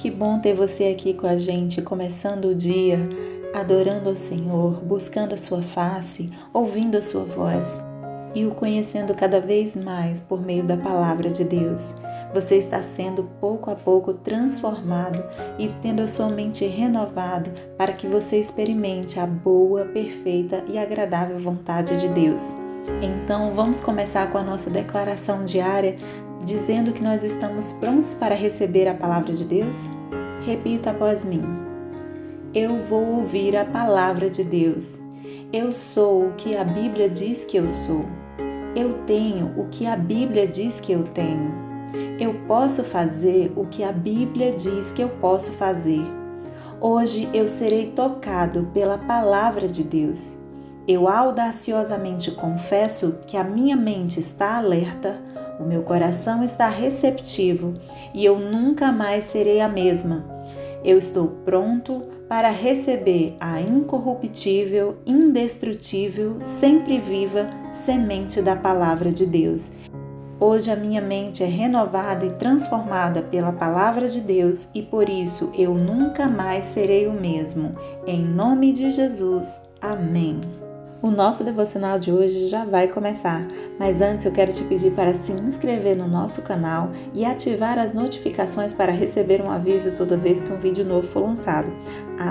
Que bom ter você aqui com a gente, começando o dia, adorando ao Senhor, buscando a sua face, ouvindo a sua voz e o conhecendo cada vez mais por meio da palavra de Deus. Você está sendo pouco a pouco transformado e tendo a sua mente renovada para que você experimente a boa, perfeita e agradável vontade de Deus. Então vamos começar com a nossa declaração diária, dizendo que nós estamos prontos para receber a palavra de Deus? Repita após mim. Eu vou ouvir a palavra de Deus. Eu sou o que a Bíblia diz que eu sou. Eu tenho o que a Bíblia diz que eu tenho. Eu posso fazer o que a Bíblia diz que eu posso fazer. Hoje eu serei tocado pela palavra de Deus. Eu audaciosamente confesso que a minha mente está alerta, o meu coração está receptivo e eu nunca mais serei a mesma. Eu estou pronto para receber a incorruptível, indestrutível, sempre viva semente da palavra de Deus. Hoje a minha mente é renovada e transformada pela palavra de Deus e por isso eu nunca mais serei o mesmo. Em nome de Jesus. Amém. O nosso devocional de hoje já vai começar, mas antes eu quero te pedir para se inscrever no nosso canal e ativar as notificações para receber um aviso toda vez que um vídeo novo for lançado.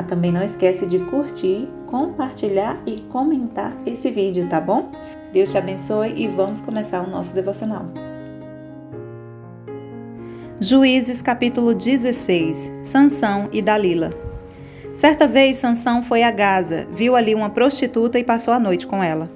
Também não esquece de curtir, compartilhar e comentar esse vídeo, tá bom? Deus te abençoe e vamos começar o nosso devocional. Juízes capítulo 16, Sansão e Dalila. Certa vez Sansão foi a Gaza, viu ali uma prostituta e passou a noite com ela.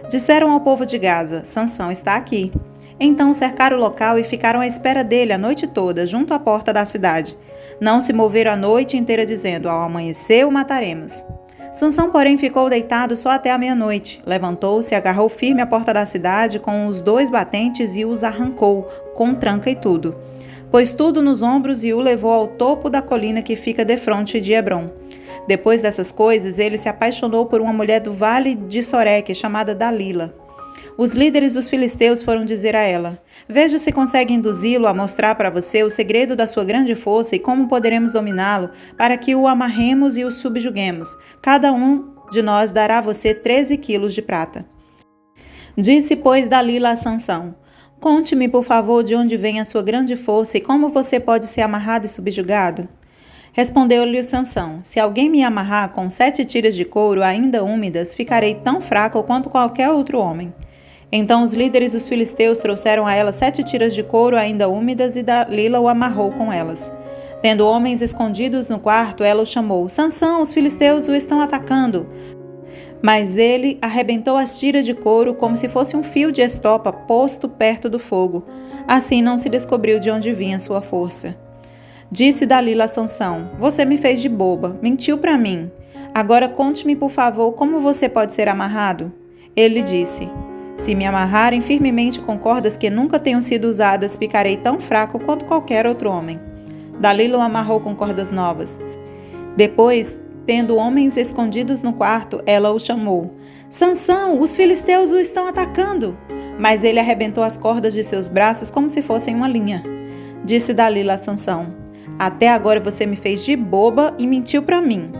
Disseram ao povo de Gaza: Sansão está aqui. Então cercaram o local e ficaram à espera dele a noite toda, junto à porta da cidade. Não se moveram a noite inteira dizendo: ao amanhecer o mataremos. Sansão, porém, ficou deitado só até a meia-noite. Levantou-se, agarrou firme a porta da cidade com os 2 batentes e os arrancou, com tranca e tudo. Pôs tudo nos ombros e o levou ao topo da colina que fica defronte de Hebrom. Depois dessas coisas, ele se apaixonou por uma mulher do vale de Soreque, chamada Dalila. Os líderes dos filisteus foram dizer a ela: veja se consegue induzi-lo a mostrar para você o segredo da sua grande força e como poderemos dominá-lo, para que o amarremos e o subjuguemos. Cada um de nós dará a você 13 quilos de prata. Disse, pois, Dalila a Sansão: conte-me, por favor, de onde vem a sua grande força e como você pode ser amarrado e subjugado? Respondeu-lhe Sansão: se alguém me amarrar com 7 tiras de couro ainda úmidas, ficarei tão fraco quanto qualquer outro homem. Então os líderes dos filisteus trouxeram a ela 7 tiras de couro ainda úmidas e Dalila o amarrou com elas. Tendo homens escondidos no quarto, ela o chamou: Sansão, os filisteus o estão atacando. Mas ele arrebentou as tiras de couro como se fosse um fio de estopa posto perto do fogo. Assim não se descobriu de onde vinha sua força. Disse Dalila a Sansão: você me fez de boba, mentiu para mim. Agora conte-me, por favor, como você pode ser amarrado? Ele disse: se me amarrarem firmemente com cordas que nunca tenham sido usadas, ficarei tão fraco quanto qualquer outro homem. Dalila o amarrou com cordas novas. Depois, tendo homens escondidos no quarto, ela o chamou: Sansão, os filisteus o estão atacando. Mas ele arrebentou as cordas de seus braços como se fossem uma linha. Disse Dalila a Sansão: até agora você me fez de boba e mentiu para mim.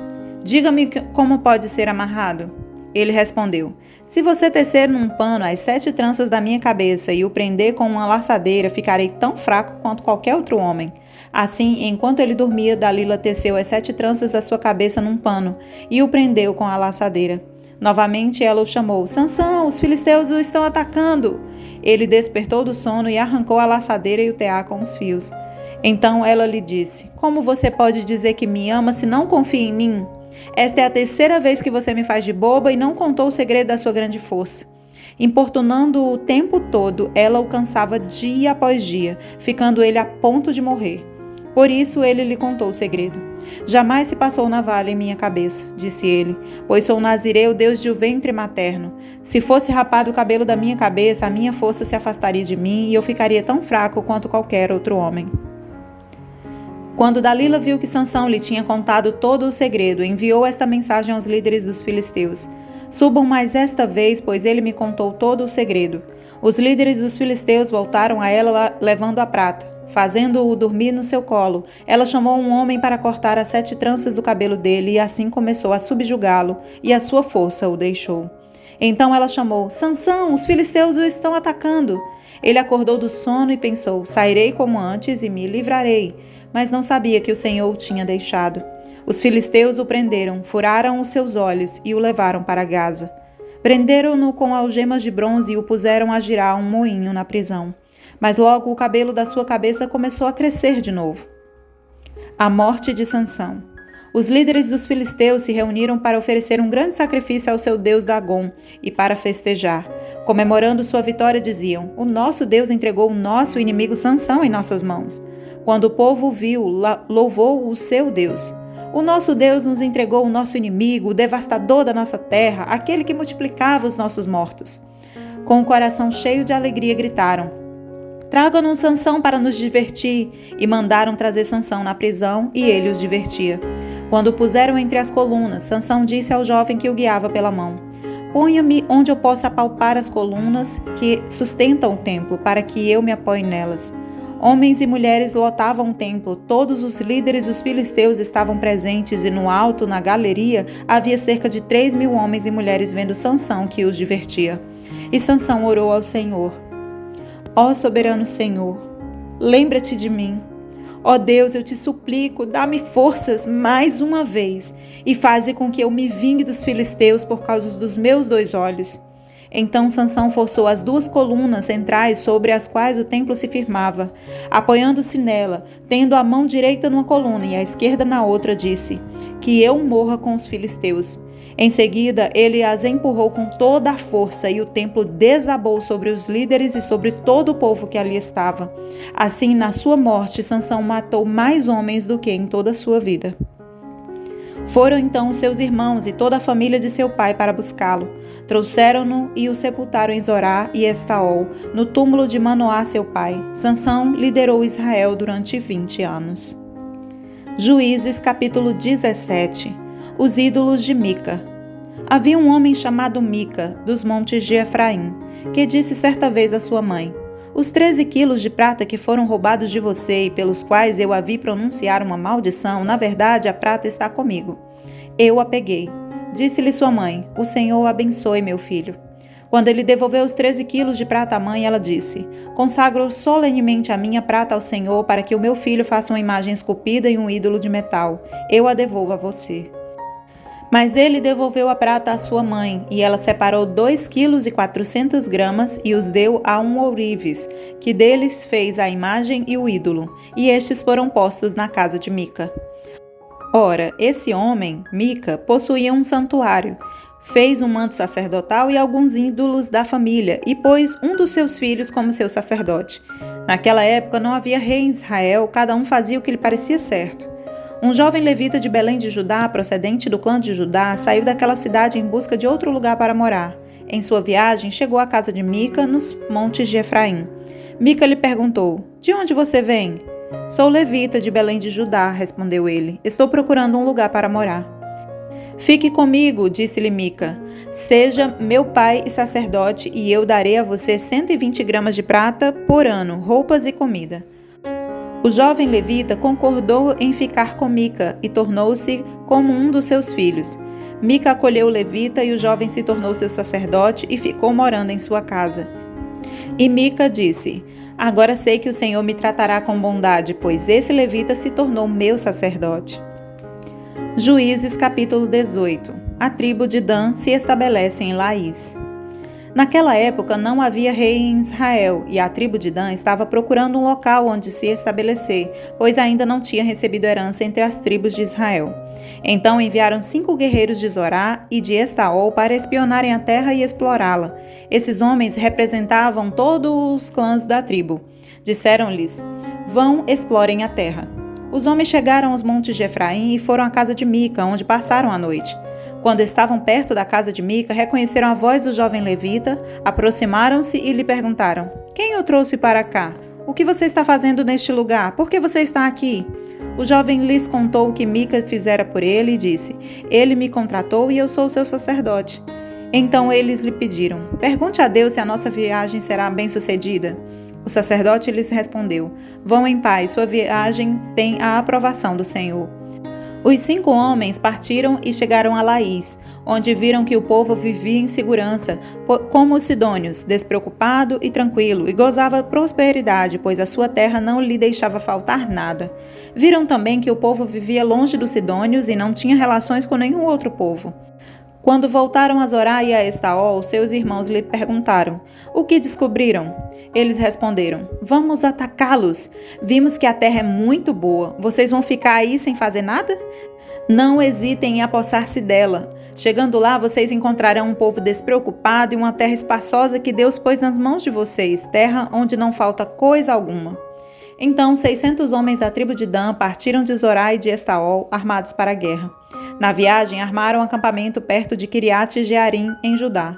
Diga-me como pode ser amarrado. Ele respondeu: se você tecer num pano as 7 tranças da minha cabeça e o prender com uma laçadeira, ficarei tão fraco quanto qualquer outro homem. Assim, enquanto ele dormia, Dalila teceu as 7 tranças da sua cabeça num pano e o prendeu com a laçadeira. Novamente ela o chamou: Sansão, os filisteus o estão atacando. Ele despertou do sono e arrancou a laçadeira e o tear com os fios. Então ela lhe disse: como você pode dizer que me ama se não confia em mim? Esta é a 3ª vez que você me faz de boba e não contou o segredo da sua grande força. Importunando-o o tempo todo, ela o cansava dia após dia, ficando ele a ponto de morrer. Por isso ele lhe contou o segredo. Jamais se passou navalha em minha cabeça, disse ele, pois sou nazireu, desde o ventre materno. Se fosse rapado o cabelo da minha cabeça, a minha força se afastaria de mim e eu ficaria tão fraco quanto qualquer outro homem. Quando Dalila viu que Sansão lhe tinha contado todo o segredo, enviou esta mensagem aos líderes dos filisteus: subam mais esta vez, pois ele me contou todo o segredo. Os líderes dos filisteus voltaram a ela levando a prata. Fazendo-o dormir no seu colo, ela chamou um homem para cortar as 7 tranças do cabelo dele e assim começou a subjugá-lo, e a sua força o deixou. Então ela chamou: Sansão, os filisteus o estão atacando. Ele acordou do sono e pensou: sairei como antes e me livrarei. Mas não sabia que o Senhor o tinha deixado. Os filisteus o prenderam, furaram os seus olhos e o levaram para Gaza. Prenderam-no com algemas de bronze e o puseram a girar um moinho na prisão. Mas logo o cabelo da sua cabeça começou a crescer de novo. A morte de Sansão. Os líderes dos filisteus se reuniram para oferecer um grande sacrifício ao seu deus Dagom e para festejar. Comemorando sua vitória, diziam: o nosso Deus entregou o nosso inimigo Sansão em nossas mãos. Quando o povo viu, louvou o seu Deus. O nosso Deus nos entregou o nosso inimigo, o devastador da nossa terra, aquele que multiplicava os nossos mortos. Com o coração cheio de alegria, gritaram: tragam-nos Sansão para nos divertir. E mandaram trazer Sansão na prisão, e ele os divertia. Quando o puseram entre as colunas, Sansão disse ao jovem que o guiava pela mão: ponha-me onde eu possa apalpar as colunas que sustentam o templo, para que eu me apoie nelas. Homens e mulheres lotavam o templo, todos os líderes dos filisteus estavam presentes e no alto, na galeria, havia cerca de 3.000 homens e mulheres vendo Sansão, que os divertia. E Sansão orou ao Senhor: ó soberano Senhor, lembra-te de mim. Ó Deus, eu te suplico, dá-me forças mais uma vez e faze com que eu me vingue dos filisteus por causa dos meus 2 olhos. Então Sansão forçou as 2 colunas centrais sobre as quais o templo se firmava. Apoiando-se nela, tendo a mão direita numa coluna e a esquerda na outra, disse: que eu morra com os filisteus. Em seguida, ele as empurrou com toda a força e o templo desabou sobre os líderes e sobre todo o povo que ali estava. Assim, na sua morte, Sansão matou mais homens do que em toda a sua vida. Foram então os seus irmãos e toda a família de seu pai para buscá-lo. Trouxeram-no e o sepultaram em Zorá e Estaol, no túmulo de Manoá, seu pai. Sansão liderou Israel durante 20 anos. Juízes, capítulo 17. Os ídolos de Mica. Havia um homem chamado Mica, dos montes de Efraim, que disse certa vez à sua mãe: os 13 quilos de prata que foram roubados de você e pelos quais eu a vi pronunciar uma maldição, na verdade a prata está comigo. Eu a peguei. Disse-lhe sua mãe: o Senhor o abençoe, meu filho. Quando ele devolveu os 13 quilos de prata à mãe, ela disse: consagro solenemente a minha prata ao Senhor para que o meu filho faça uma imagem esculpida e um ídolo de metal. Eu a devolvo a você. Mas ele devolveu a prata à sua mãe, e ela separou 2,4 kg e os deu a um ourives, que deles fez a imagem e o ídolo, e estes foram postos na casa de Mica. Ora, esse homem, Mica, possuía um santuário, fez um manto sacerdotal e alguns ídolos da família, e pôs um dos seus filhos como seu sacerdote. Naquela época não havia rei em Israel, cada um fazia o que lhe parecia certo. Um jovem levita de Belém de Judá, procedente do clã de Judá, saiu daquela cidade em busca de outro lugar para morar. Em sua viagem, chegou à casa de Mica, nos montes de Efraim. Mica lhe perguntou: de onde você vem? Sou levita de Belém de Judá, respondeu ele. Estou procurando um lugar para morar. Fique comigo, disse-lhe Mica. Seja meu pai e sacerdote, e eu darei a você 120 gramas de prata por ano, roupas e comida. O jovem levita concordou em ficar com Mica e tornou-se como um dos seus filhos. Mica acolheu o levita e o jovem se tornou seu sacerdote e ficou morando em sua casa. E Mica disse: agora sei que o Senhor me tratará com bondade, pois esse levita se tornou meu sacerdote. Juízes, capítulo 18. A tribo de Dan se estabelece em Laís. Naquela época não havia rei em Israel, e a tribo de Dan estava procurando um local onde se estabelecer, pois ainda não tinha recebido herança entre as tribos de Israel. Então enviaram 5 guerreiros de Zorá e de Estaol para espionarem a terra e explorá-la. Esses homens representavam todos os clãs da tribo. Disseram-lhes: vão, explorem a terra. Os homens chegaram aos montes de Efraim e foram à casa de Mica, onde passaram a noite. Quando estavam perto da casa de Mica, reconheceram a voz do jovem levita, aproximaram-se e lhe perguntaram: quem o trouxe para cá? O que você está fazendo neste lugar? Por que você está aqui? O jovem lhes contou o que Mica fizera por ele e disse: ele me contratou e eu sou seu sacerdote. Então eles lhe pediram: pergunte a Deus se a nossa viagem será bem-sucedida. O sacerdote lhes respondeu: Vão em paz, sua viagem tem a aprovação do Senhor. Os 5 homens partiram e chegaram a Laís, onde viram que o povo vivia em segurança, como os sidônios, despreocupado e tranquilo, e gozava prosperidade, pois a sua terra não lhe deixava faltar nada. Viram também que o povo vivia longe dos sidônios e não tinha relações com nenhum outro povo. Quando voltaram a Zorá e a Estaol, seus irmãos lhe perguntaram: O que descobriram? Eles responderam: Vamos atacá-los. Vimos que a terra é muito boa. Vocês vão ficar aí sem fazer nada? Não hesitem em apossar-se dela. Chegando lá, vocês encontrarão um povo despreocupado e uma terra espaçosa que Deus pôs nas mãos de vocês, terra onde não falta coisa alguma. Então 600 homens da tribo de Dan partiram de Zorá e de Estaol, armados para a guerra. Na viagem, armaram um acampamento perto de Quiriate-Jearim, em Judá.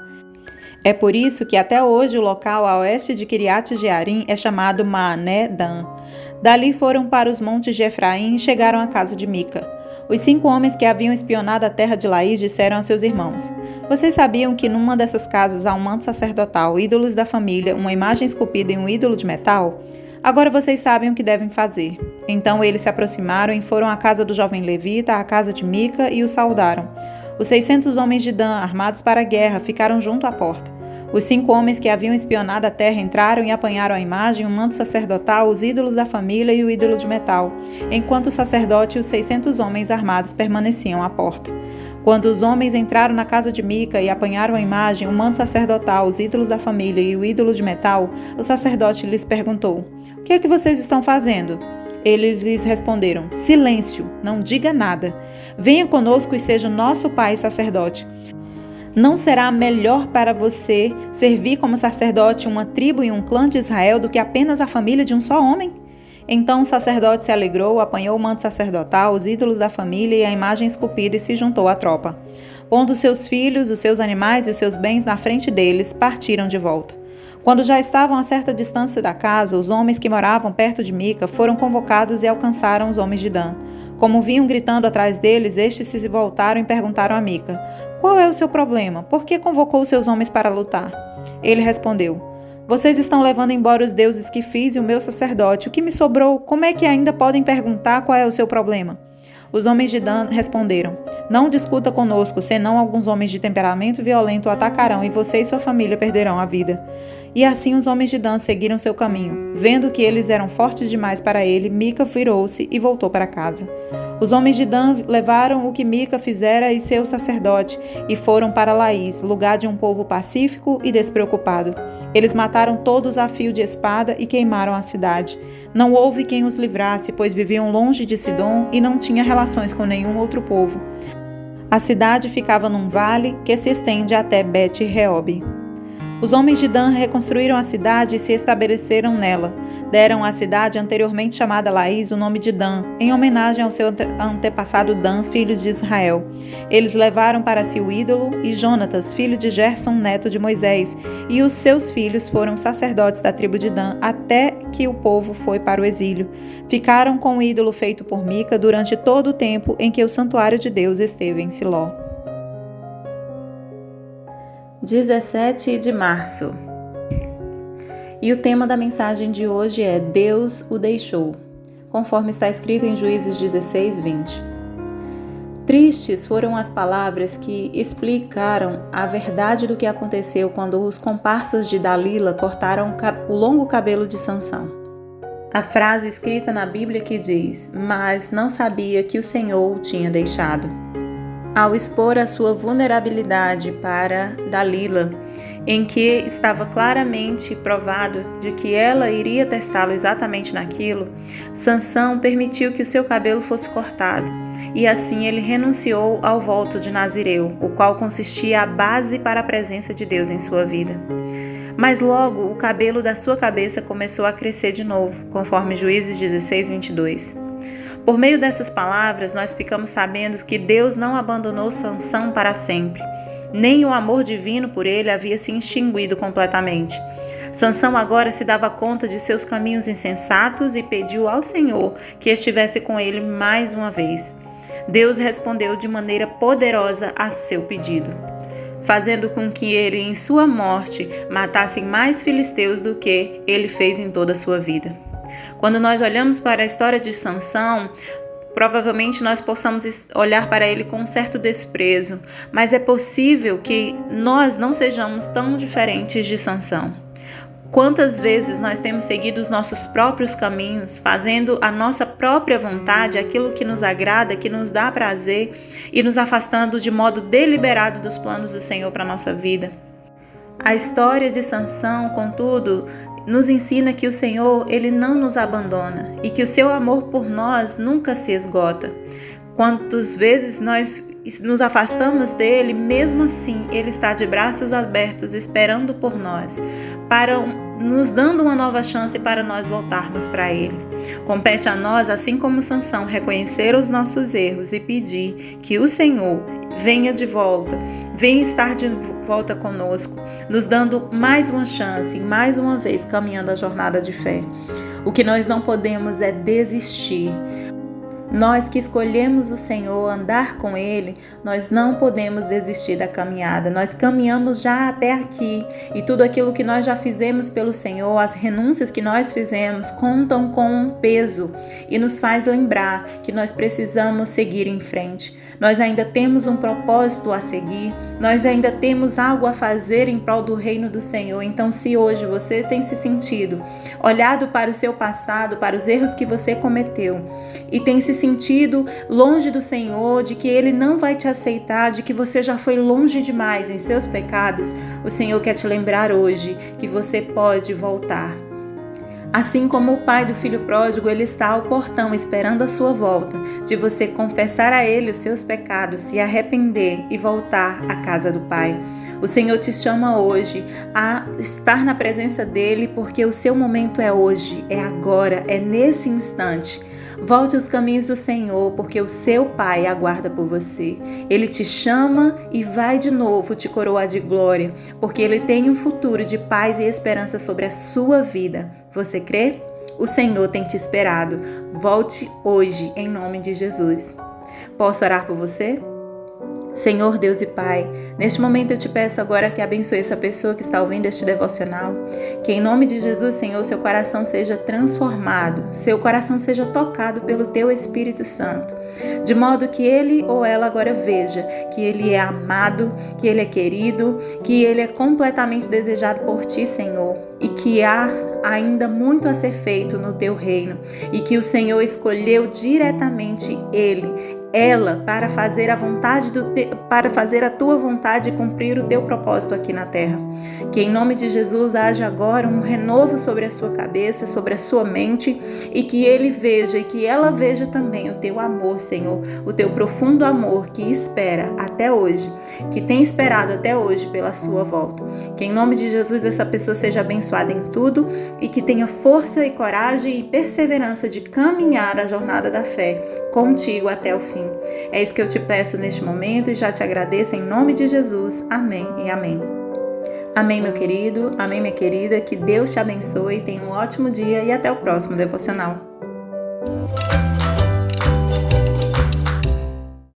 É por isso que até hoje o local a oeste de Quiriate-Jearim é chamado Maané Dan. Dali foram para os montes de Efraim e chegaram à casa de Mica. Os 5 homens que haviam espionado a terra de Laís disseram a seus irmãos: Vocês sabiam que numa dessas casas há um manto sacerdotal, ídolos da família, uma imagem esculpida em um ídolo de metal? Agora vocês sabem o que devem fazer. Então eles se aproximaram e foram à casa do jovem levita, à casa de Mica, e o saudaram. Os 600 homens de Dan, armados para a guerra, ficaram junto à porta. Os 5 homens que haviam espionado a terra entraram e apanharam a imagem, o manto sacerdotal, os ídolos da família e o ídolo de metal, enquanto o sacerdote e os 600 homens armados permaneciam à porta. Quando os homens entraram na casa de Mica e apanharam a imagem, o manto sacerdotal, os ídolos da família e o ídolo de metal, o sacerdote lhes perguntou: O que é que vocês estão fazendo? Eles lhes responderam: Silêncio, não diga nada. Venha conosco e seja nosso pai sacerdote. Não será melhor para você servir como sacerdote uma tribo e um clã de Israel do que apenas a família de um só homem? Então o sacerdote se alegrou, apanhou o manto sacerdotal, os ídolos da família e a imagem esculpida e se juntou à tropa. Pondo seus filhos, os seus animais e os seus bens na frente deles, partiram de volta. Quando já estavam a certa distância da casa, os homens que moravam perto de Mica foram convocados e alcançaram os homens de Dan. Como vinham gritando atrás deles, estes se voltaram e perguntaram a Mica: Qual é o seu problema? Por que convocou seus homens para lutar? Ele respondeu: Vocês estão levando embora os deuses que fiz e o meu sacerdote. O que me sobrou? Como é que ainda podem perguntar qual é o seu problema? Os homens de Dan responderam: Não discuta conosco, senão alguns homens de temperamento violento o atacarão e você e sua família perderão a vida. E assim os homens de Dan seguiram seu caminho. Vendo que eles eram fortes demais para ele, Mica virou-se e voltou para casa. Os homens de Dan levaram o que Mica fizera e seu sacerdote e foram para Laís, lugar de um povo pacífico e despreocupado. Eles mataram todos a fio de espada e queimaram a cidade. Não houve quem os livrasse, pois viviam longe de Sidom e não tinha relações com nenhum outro povo. A cidade ficava num vale que se estende até Bet-Reob. Os homens de Dan reconstruíram a cidade e se estabeleceram nela. Deram à cidade anteriormente chamada Laís o nome de Dan, em homenagem ao seu antepassado Dan, filho de Israel. Eles levaram para si o ídolo e Jonatas, filho de Gerson, neto de Moisés, e os seus filhos foram sacerdotes da tribo de Dan até que o povo foi para o exílio. Ficaram com o ídolo feito por Mica durante todo o tempo em que o santuário de Deus esteve em Siló. 17 de março. E o tema da mensagem de hoje é Deus o deixou, conforme está escrito em Juízes 16, 20. Tristes foram as palavras que explicaram a verdade do que aconteceu quando os comparsas de Dalila cortaram o longo cabelo de Sansão. A frase escrita na Bíblia que diz: Mas não sabia que o Senhor o tinha deixado. Ao expor a sua vulnerabilidade para Dalila, em que estava claramente provado de que ela iria testá-lo exatamente naquilo, Sansão permitiu que o seu cabelo fosse cortado, e assim ele renunciou ao voto de Nazireu, o qual consistia a base para a presença de Deus em sua vida. Mas logo o cabelo da sua cabeça começou a crescer de novo, conforme Juízes 16, 22. Por meio dessas palavras, nós ficamos sabendo que Deus não abandonou Sansão para sempre, nem o amor divino por ele havia se extinguido completamente. Sansão agora se dava conta de seus caminhos insensatos e pediu ao Senhor que estivesse com ele mais uma vez. Deus respondeu de maneira poderosa a seu pedido. fazendo com que ele, em sua morte, matasse mais filisteus do que ele fez em toda a sua vida. Quando nós olhamos para a história de Sansão, provavelmente nós possamos olhar para ele com um certo desprezo, mas é possível que nós não sejamos tão diferentes de Sansão. Quantas vezes nós temos seguido os nossos próprios caminhos, fazendo a nossa própria vontade, aquilo que nos agrada, que nos dá prazer, e nos afastando de modo deliberado dos planos do Senhor para a nossa vida. A história de Sansão, contudo, nos ensina que o Senhor, Ele não nos abandona e que o seu amor por nós nunca se esgota. Quantas vezes nós nos afastamos dele, mesmo assim ele está de braços abertos esperando por nós, nos dando uma nova chance para nós voltarmos para ele. Compete a nós, assim como Sansão, reconhecer os nossos erros e pedir que o Senhor venha de volta, venha estar de volta conosco, nos dando mais uma chance, mais uma vez caminhando a jornada de fé. O que nós não podemos é desistir. Nós que escolhemos o Senhor, andar com Ele, nós não podemos desistir da caminhada. Nós caminhamos já até aqui e tudo aquilo que nós já fizemos pelo Senhor, as renúncias que nós fizemos, contam com um peso e nos faz lembrar que nós precisamos seguir em frente. Nós ainda temos um propósito a seguir, nós ainda temos algo a fazer em prol do reino do Senhor. Então, se hoje você tem se sentido olhado para o seu passado, para os erros que você cometeu e tem se sentido longe do Senhor, de que Ele não vai te aceitar, de que você já foi longe demais em seus pecados, o Senhor quer te lembrar hoje que você pode voltar. Assim como o pai do filho pródigo, ele está ao portão esperando a sua volta, de você confessar a ele os seus pecados, se arrepender e voltar à casa do Pai. O Senhor te chama hoje a estar na presença dele, porque o seu momento é hoje, é agora, é nesse instante. Volte aos caminhos do Senhor, porque o seu Pai aguarda por você. Ele te chama e vai de novo te coroar de glória, porque Ele tem um futuro de paz e esperança sobre a sua vida. Você crê? O Senhor tem te esperado. Volte hoje, em nome de Jesus. Posso orar por você? Senhor Deus e Pai, neste momento eu te peço agora que abençoe essa pessoa que está ouvindo este devocional, que em nome de Jesus, Senhor, seu coração seja transformado, seu coração seja tocado pelo Teu Espírito Santo, de modo que ele ou ela agora veja que ele é amado, que ele é querido, que ele é completamente desejado por Ti, Senhor, e que há ainda muito a ser feito no Teu reino, e que o Senhor escolheu diretamente ela para fazer para fazer a Tua vontade e cumprir o Teu propósito aqui na terra. Que em nome de Jesus haja agora um renovo sobre a sua cabeça, sobre a sua mente, e que ele veja e que ela veja também o Teu amor, Senhor, o Teu profundo amor que espera até hoje, que tem esperado até hoje pela sua volta. Que em nome de Jesus essa pessoa seja abençoada em tudo e que tenha força e coragem e perseverança de caminhar a jornada da fé contigo até o fim. É isso que eu te peço neste momento e já te agradeço em nome de Jesus. Amém e amém. Amém, meu querido. Amém, minha querida. Que Deus te abençoe. Tenha um ótimo dia e até o próximo devocional.